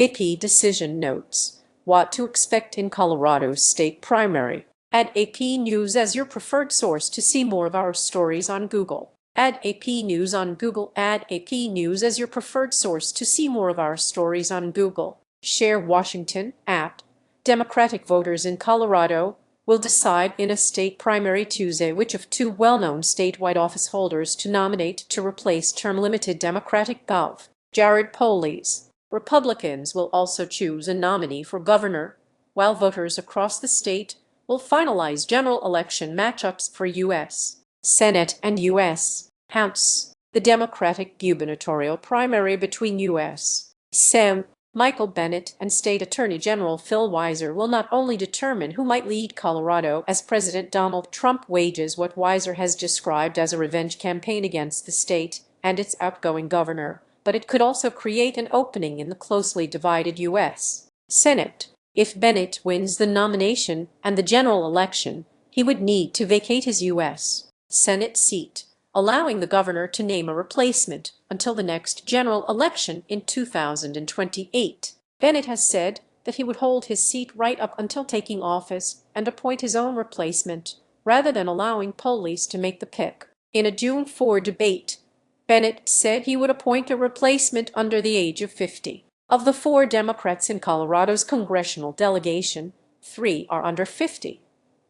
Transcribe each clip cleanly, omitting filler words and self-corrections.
AP Decision Notes: What to expect in Colorado's state primary. Add AP News as your preferred source to see more of our stories on Google. Add AP News on Google. Add AP News as your preferred source to see more of our stories on Google. Share Washington at Democratic voters in Colorado will decide in a state primary Tuesday which of two well-known statewide office holders to nominate to replace term-limited Democratic Gov. Jared Polis. Republicans will also choose a nominee for governor, while voters across the state will finalize general election matchups for U.S. Senate and U.S. House. The Democratic gubernatorial primary between U.S. Sen. Michael Bennet and State Attorney General Phil Weiser will not only determine who might lead Colorado as President Donald Trump wages what Weiser has described as a revenge campaign against the state and its outgoing governor, but it could also create an opening in the closely divided U.S. Senate. If Bennet wins the nomination and the general election, he would need to vacate his U.S. Senate seat, allowing the governor to name a replacement until the next general election in 2028. Bennet has said that he would hold his seat right up until taking office and appoint his own replacement, rather than allowing Polis to make the pick. In a June 4 debate, Bennet said he would appoint a replacement under the age of 50. Of the 4 Democrats in Colorado's congressional delegation, 3 are under 50.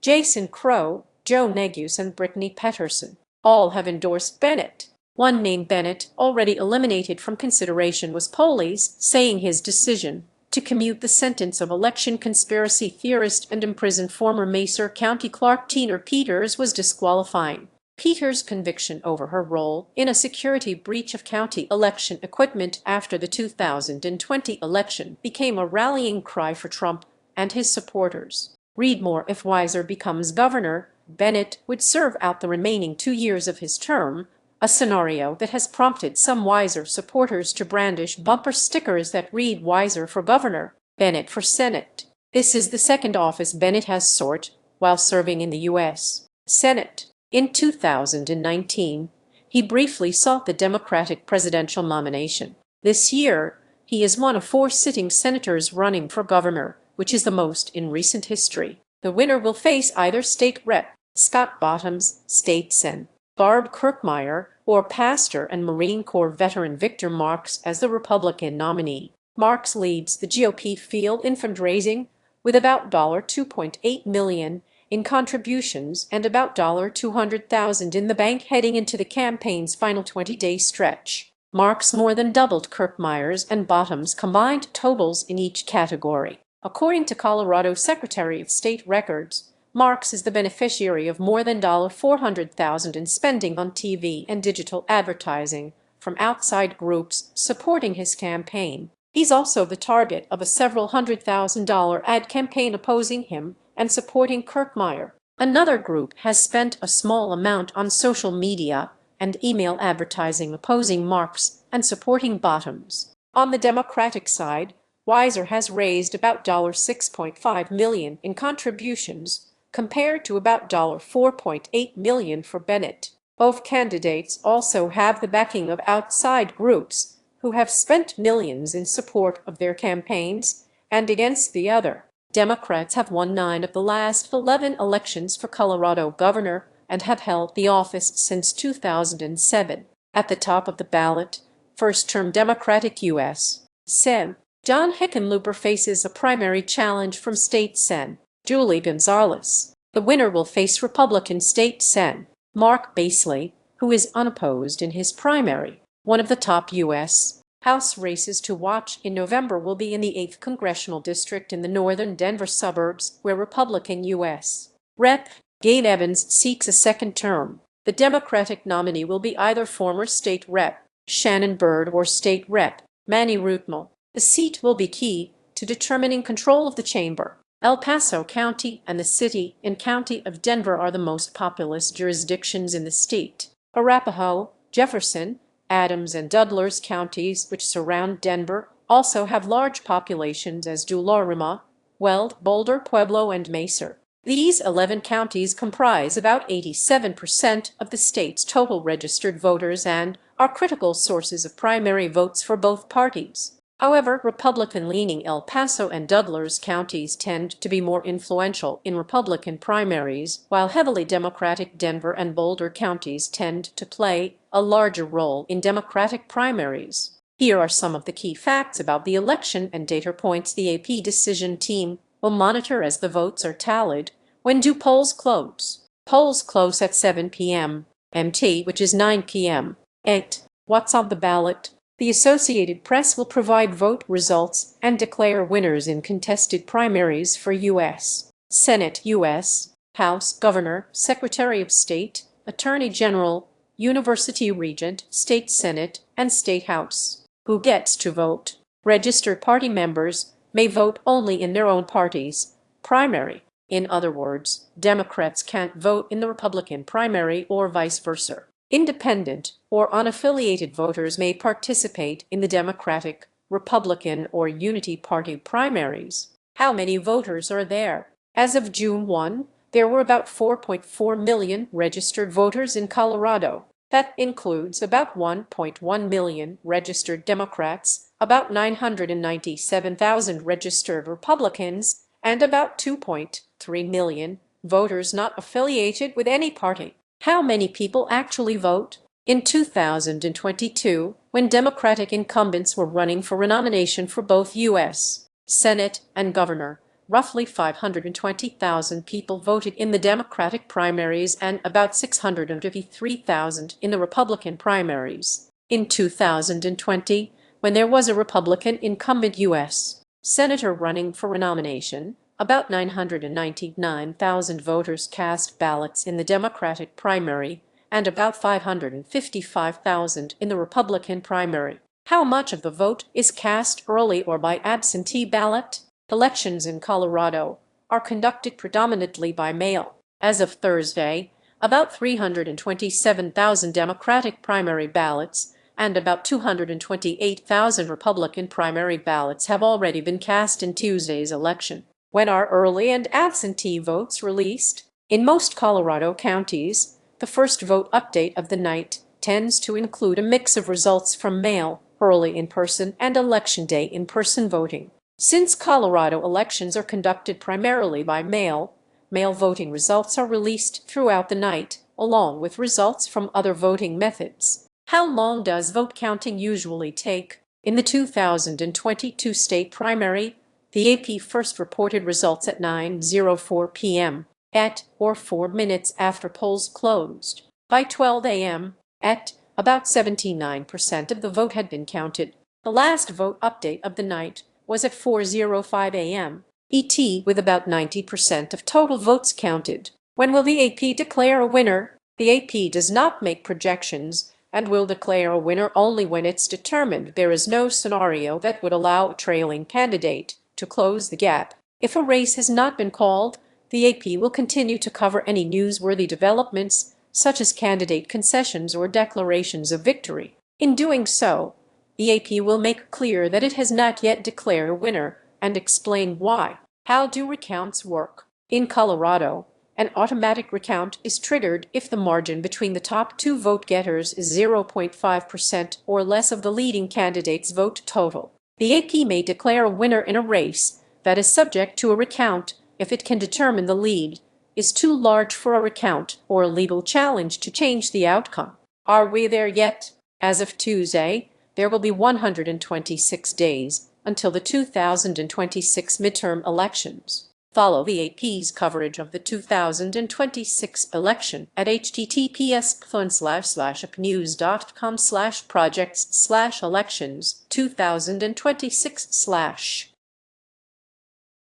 Jason Crow, Joe Negus, and Brittany Peterson all have endorsed Bennet. One name Bennet already eliminated from consideration was Polis, saying his decision to commute the sentence of election conspiracy theorist and imprisoned former Mercer County Clerk Tina Peters was disqualifying. Peters' conviction over her role in a security breach of county election equipment after the 2020 election became a rallying cry for Trump and his supporters. Read more. If Weiser becomes governor, Bennet would serve out the remaining 2 years of his term, a scenario that has prompted some Weiser supporters to brandish bumper stickers that read "Weiser for governor, Bennet for Senate." This is the second office Bennet has sought while serving in the U.S. Senate. In 2019, he briefly sought the Democratic presidential nomination. This year, he is one of 4 sitting senators running for governor, which is the most in recent history. The winner will face either State Rep. Scott Bottoms, State Sen. Barb Kirkmeyer, or Pastor and Marine Corps veteran Victor Marks as the Republican nominee. Marks leads the GOP field in fundraising with about $2.8 million in contributions and about $200,000 in the bank heading into the campaign's final 20-day stretch. Marks more than doubled Kirkmeyer's and Bottoms' combined totals in each category. According to Colorado Secretary of State records, Marks is the beneficiary of more than $400,000 in spending on TV and digital advertising from outside groups supporting his campaign. He's also the target of a several $100,000 ad campaign opposing him and supporting Kirkmeyer. Another group has spent a small amount on social media and email advertising opposing Marks and supporting Bottoms. On the Democratic side, Weiser has raised about $6.5 million in contributions, compared to about $4.8 million for Bennet. Both candidates also have the backing of outside groups who have spent millions in support of their campaigns and against the other. Democrats have won 9 of the last 11 elections for Colorado governor and have held the office since 2007. At the top of the ballot, first-term Democratic U.S. Sen. John Hickenlooper faces a primary challenge from State Sen. Julie Gonzalez. The winner will face Republican State Sen. Mark Basley, who is unopposed in his primary. One of the top U.S. House races to watch in November will be in the 8th Congressional District in the northern Denver suburbs, where Republican U.S. Rep. Gabe Evans seeks a second term. The Democratic nominee will be either former State Rep. Shannon Byrd or State Rep. Manny Rutmel. The seat will be key to determining control of the chamber. El Paso County and the City and County of Denver are the most populous jurisdictions in the state. Arapahoe, Jefferson, Adams, and Douglas counties, which surround Denver, also have large populations, as do Larimer, Weld, Boulder, Pueblo, and Mercer. These 11 counties comprise about 87% of the state's total registered voters and are critical sources of primary votes for both parties. However, Republican-leaning El Paso and Douglas counties tend to be more influential in Republican primaries, while heavily Democratic Denver and Boulder counties tend to play a larger role in Democratic primaries. Here are some of the key facts about the election and data points the AP decision team will monitor as the votes are tallied. When do polls close? Polls close at 7 p.m. MT, which is 9 p.m. ET. What's on the ballot? The Associated Press will provide vote results and declare winners in contested primaries for U.S. Senate, U.S. House, Governor, Secretary of State, Attorney General, University Regent, State Senate, and State House. Who gets to vote? Registered party members may vote only in their own party's primary. In other words, Democrats can't vote in the Republican primary or vice versa. Independent or unaffiliated voters may participate in the Democratic, Republican, or Unity Party primaries. How many voters are there? As of June 1, there were about 4.4 million registered voters in Colorado. That includes about 1.1 million registered Democrats, about 997,000 registered Republicans, and about 2.3 million voters not affiliated with any party. How many people actually vote? In 2022, when Democratic incumbents were running for renomination for both U.S. Senate and governor, roughly 520,000 people voted in the Democratic primaries and about 653,000 in the Republican primaries. In 2020, when there was a Republican incumbent U.S. Senator running for renomination, about 999,000 voters cast ballots in the Democratic primary and about 555,000 in the Republican primary. How much of the vote is cast early or by absentee ballot? Elections in Colorado are conducted predominantly by mail. As of Thursday, about 327,000 Democratic primary ballots and about 228,000 Republican primary ballots have already been cast in Tuesday's election. When are early and absentee votes released? In most Colorado counties, the first vote update of the night tends to include a mix of results from mail, early in-person, and election day in-person voting. Since Colorado elections are conducted primarily by mail, mail voting results are released throughout the night, along with results from other voting methods. How long does vote counting usually take? In the 2022 state primary, the AP first reported results at 9:04 p.m. at or 4 minutes after polls closed. By 12 a.m. at about 79% of the vote had been counted. The last vote update of the night was at 4:05 a.m. ET, with about 90% of total votes counted. When will the AP declare a winner? The AP does not make projections and will declare a winner only when it's determined there is no scenario that would allow a trailing candidate to close the gap. If a race has not been called, the AP will continue to cover any newsworthy developments, such as candidate concessions or declarations of victory. In doing so, the AP will make clear that it has not yet declared a winner and explain why. How do recounts work? In Colorado, an automatic recount is triggered if the margin between the top two vote-getters is 0.5% or less of the leading candidate's vote total. The AP may declare a winner in a race that is subject to a recount if it can determine the lead is too large for a recount or a legal challenge to change the outcome. Are we there yet? As of Tuesday, there will be 126 days until the 2026 midterm elections. Follow the AP's coverage of the 2026 election at https://upnews.com/projects/elections 2026/